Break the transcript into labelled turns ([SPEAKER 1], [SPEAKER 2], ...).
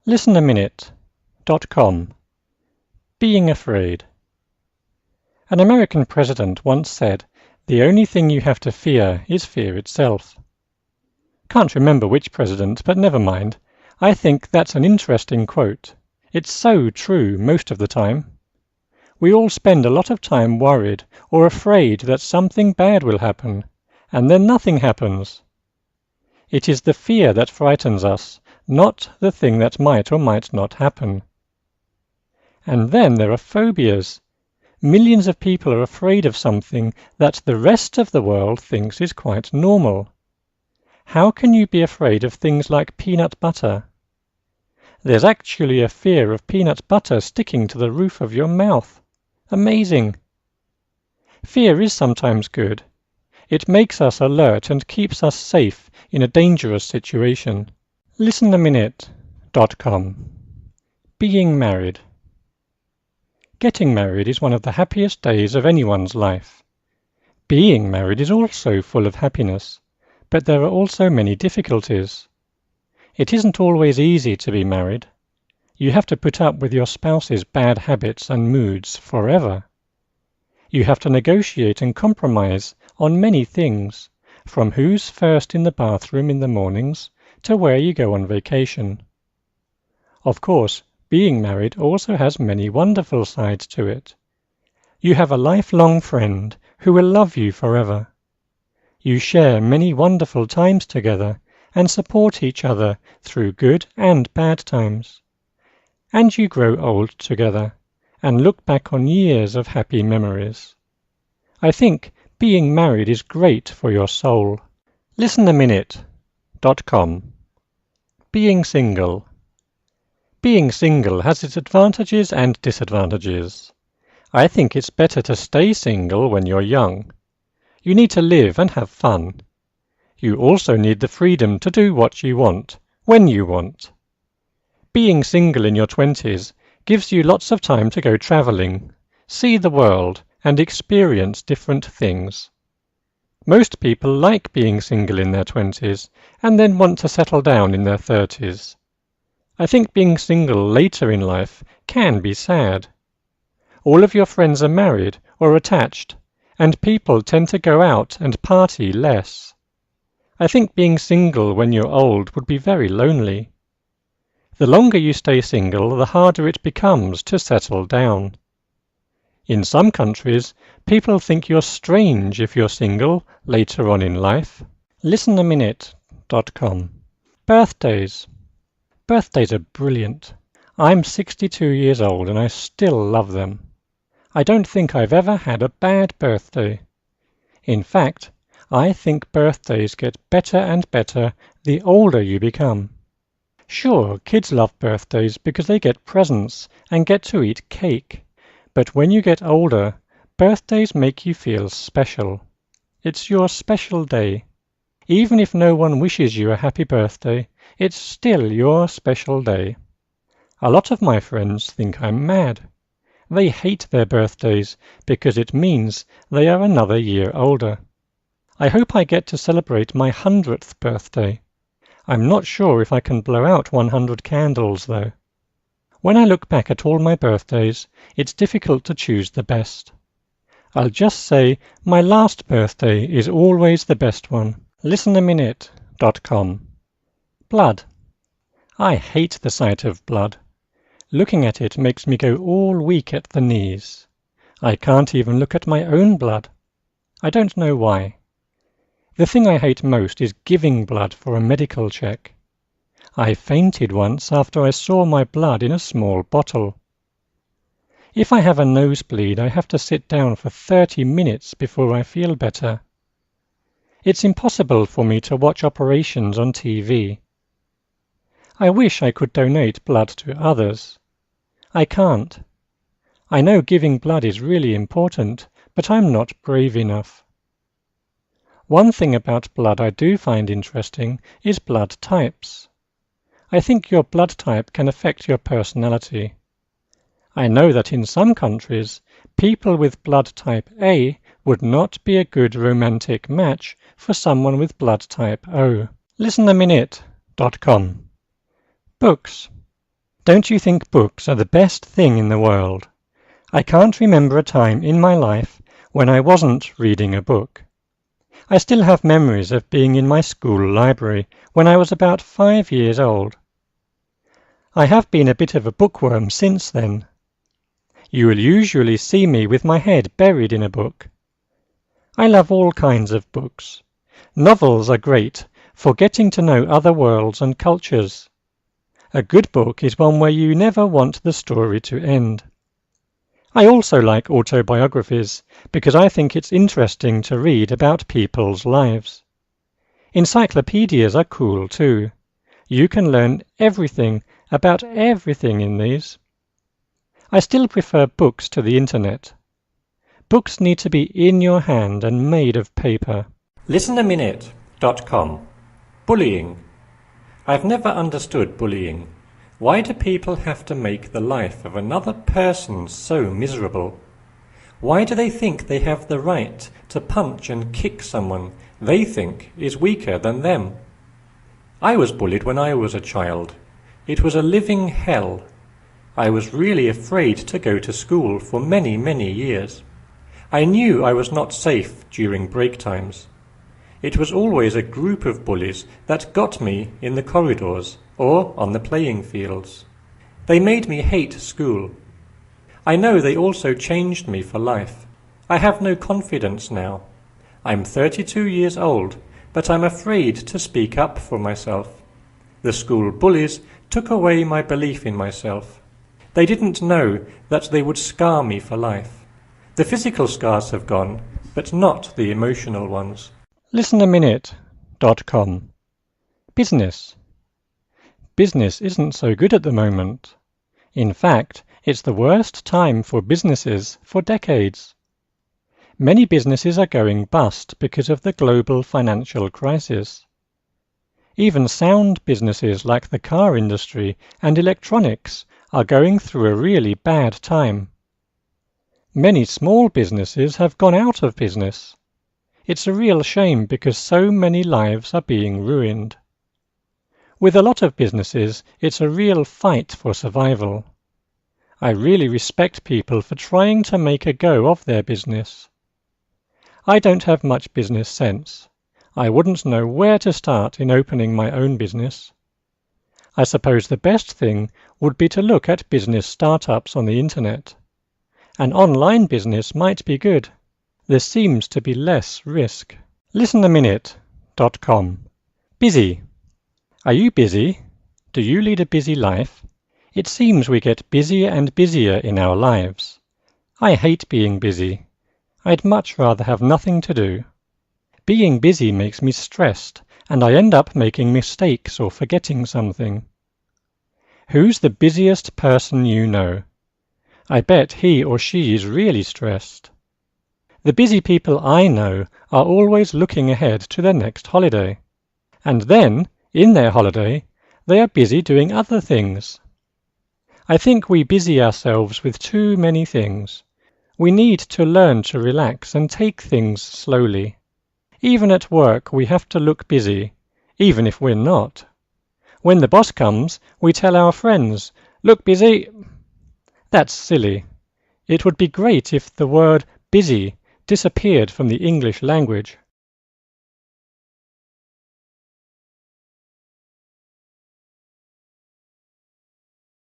[SPEAKER 1] listenaminute.com. Being afraid. An American president once said, "The only thing you have to fear is fear itself." Can't remember which president, but never mind. I think that's an interesting quote. It's so true most of the time. We all spend a lot of time worried or afraid that something bad will happen, and then nothing happens. It is the fear that frightens us, not the thing that might or might not happen. And then there are phobias. Millions of people are afraid of something that the rest of the world thinks is quite normal. How can you be afraid of things like peanut butter? There's actually a fear of peanut butter sticking to the roof of your mouth. Amazing! Fear is sometimes good. It makes us alert and keeps us safe in a dangerous situation. listenaminute.com. Being married. Getting married is one of the happiest days of anyone's life. Being married is also full of happiness, but there are also many difficulties. It isn't always easy to be married. You have to put up with your spouse's bad habits and moods forever. You have to negotiate and compromise on many things, from who's first in the bathroom in the mornings to where you go on vacation. Of course, being married also has many wonderful sides to it. You have a lifelong friend who will love you forever. You share many wonderful times together and support each other through good and bad times. And you grow old together and look back on years of happy memories. I think being married is great for your soul. listenaminute.com. Being single. Being single has its advantages and disadvantages. I think it's better to stay single when you're young. You need to live and have fun. You also need the freedom to do what you want, when you want. Being single in your 20s gives you lots of time to go travelling, see the world, and experience different things. Most people like being single in their 20s and then want to settle down in their 30s. I think being single later in life can be sad. All of your friends are married or attached, and people tend to go out and party less. I think being single when you're old would be very lonely. The longer you stay single, the harder it becomes to settle down. In some countries, people think you're strange if you're single later on in life. listenaminute.com. Birthdays. Birthdays are brilliant. I'm 62 years old and I still love them. I don't think I've ever had a bad birthday. In fact, I think birthdays get better and better the older you become. Sure, kids love birthdays because they get presents and get to eat cake. But when you get older, birthdays make you feel special. It's your special day. Even if no one wishes you a happy birthday, it's still your special day. A lot of my friends think I'm mad. They hate their birthdays because it means they are another year older. I hope I get to celebrate my 100th birthday. I'm not sure if I can blow out 100 candles, though. When I look back at all my birthdays, it's difficult to choose the best. I'll just say my last birthday is always the best one. listenaminute.com. Blood. I hate the sight of blood. Looking at it makes me go all weak at the knees. I can't even look at my own blood. I don't know why. The thing I hate most is giving blood for a medical check. I fainted once after I saw my blood in a small bottle. If I have a nosebleed, I have to sit down for 30 minutes before I feel better. It's impossible for me to watch operations on TV. I wish I could donate blood to others. I can't. I know giving blood is really important, but I'm not brave enough. One thing about blood I do find interesting is blood types. I think your blood type can affect your personality. I know that in some countries, people with blood type A would not be a good romantic match for someone with blood type O. listenaminute.com. Books. Don't you think books are the best thing in the world? I can't remember a time in my life when I wasn't reading a book. I still have memories of being in my school library when I was about 5 years old. I have been a bit of a bookworm since then. You will usually see me with my head buried in a book. I love all kinds of books. Novels are great for getting to know other worlds and cultures. A good book is one where you never want the story to end. I also like autobiographies because I think it's interesting to read about people's lives. Encyclopedias are cool too. You can learn everything about everything in these. I still prefer books to the internet. Books need to be in your hand and made of paper.
[SPEAKER 2] ListenAminute.com. Bullying. I've never understood bullying. Why do people have to make the life of another person so miserable? Why do they think they have the right to punch and kick someone they think is weaker than them? I was bullied when I was a child. It was a living hell. I was really afraid to go to school for many, many years. I knew I was not safe during break times. It was always a group of bullies that got me in the corridors or on the playing fields. They made me hate school. I know they also changed me for life. I have no confidence now. I'm 32 years old, but I'm afraid to speak up for myself. The school bullies took away my belief in myself. They didn't know that they would scar me for life. The physical scars have gone, but not the emotional ones.
[SPEAKER 1] ListenAminute.com. Business. Business isn't so good at the moment. In fact, it's the worst time for businesses for decades. Many businesses are going bust because of the global financial crisis. Even sound businesses like the car industry and electronics are going through a really bad time. Many small businesses have gone out of business. It's a real shame because so many lives are being ruined. With a lot of businesses, it's a real fight for survival. I really respect people for trying to make a go of their business. I don't have much business sense. I wouldn't know where to start in opening my own business. I suppose the best thing would be to look at business startups on the internet. An online business might be good. There seems to be less risk. ListenAminute.com. Busy. Are you busy? Do you lead a busy life? It seems we get busier and busier in our lives. I hate being busy. I'd much rather have nothing to do. Being busy makes me stressed, and I end up making mistakes or forgetting something. Who's the busiest person you know? I bet he or she is really stressed. The busy people I know are always looking ahead to their next holiday. And then, in their holiday, they are busy doing other things. I think we busy ourselves with too many things. We need to learn to relax and take things slowly. Even at work we have to look busy, even if we're not. When the boss comes, we tell our friends, "Look busy." That's silly. It would be great if the word busy disappeared from the English language.